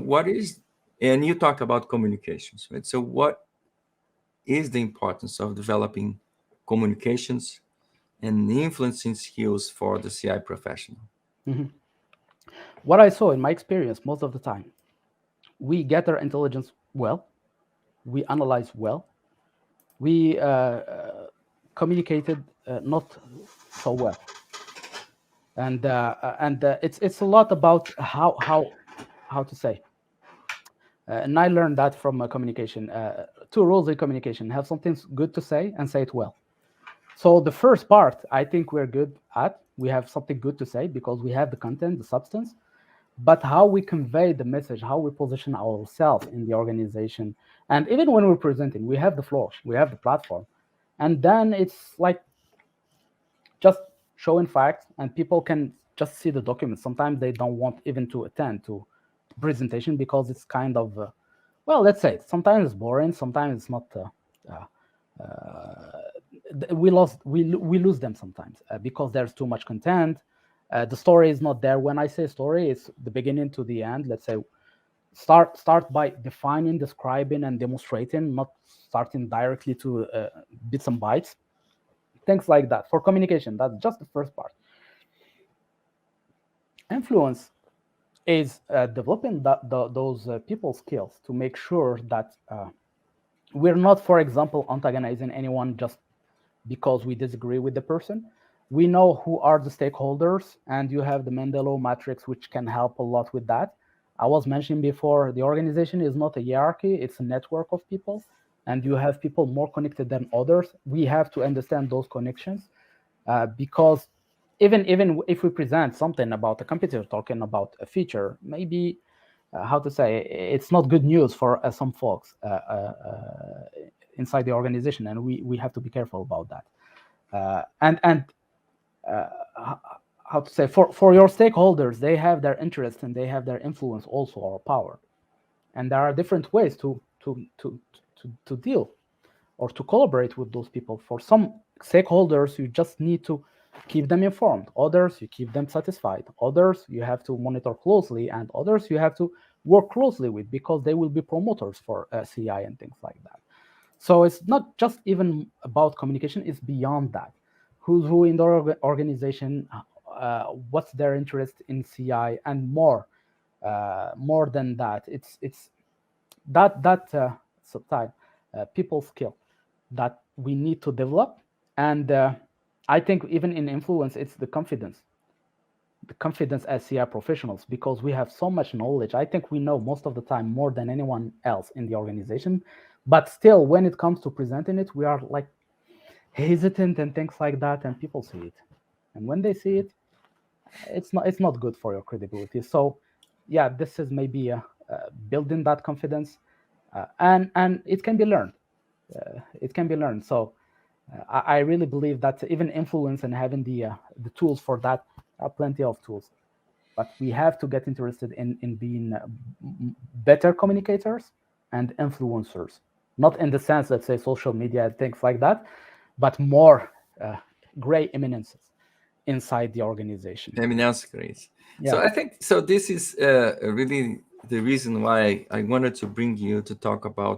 what is, and you talk about communications, right? So what is the importance of developing communications and influencing skills for the CI professional? What I saw in my experience most of the time, we gather intelligence well, we analyze well, we communicated not so well, and it's a lot about how to say. And I learned that from communication. Two rules in communication: have something good to say and say it well. So the first part, I think we're good at. We have something good to say because we have the content, the substance. But how we convey the message, how we position ourselves in the organization, and even when we're presenting, we have the floor, we have the platform, and then it's like just showing facts, and people can just see the document. Sometimes they don't want even to attend to presentation because it's kind of, well, let's say sometimes it's boring, sometimes it's not. We lose them sometimes because there's too much content. The story is not there. When I say story, it's the beginning to the end. Let's say start by defining, describing, and demonstrating, not starting directly to bits and bytes, things like that. For communication, that's just the first part. Influence is developing those people skills to make sure that we're not, for example, antagonizing anyone just because we disagree with the person. We know who are the stakeholders, and you have the Mendeley matrix, which can help a lot with that. I was mentioning before, the organization is not a hierarchy, it's a network of people, and you have people more connected than others. We have to understand those connections because even if we present something about a competitor talking about a feature, maybe, how to say, it's not good news for some folks inside the organization, and we have to be careful about that. And how to say, for your stakeholders, they have their interest and they have their influence also, or power, and there are different ways to deal or to collaborate with those people. For some stakeholders, you just need to keep them informed. Others, you keep them satisfied. Others, you have to monitor closely, and others you have to work closely with because they will be promoters for CI and things like that. So it's not just even about communication, it's beyond that. Who's who in the organization, what's their interest in CI, and more than that. It's that people skill that we need to develop. And I think even in influence, it's the confidence as CI professionals, because we have so much knowledge. I think we know most of the time more than anyone else in the organization, but still, when it comes to presenting it, we are like hesitant and things like that, and people see it, and when they see it, it's not good for your credibility. So yeah, this is maybe building that confidence, and it can be learned. So I really believe that even influence and having the tools for that, are plenty of tools, but we have to get interested in being better communicators and influencers, not in the sense, let's say, social media and things like that, but more gray eminences inside the organization. Eminence, great. Yeah. So I think, so this is really the reason why I wanted to bring you to talk about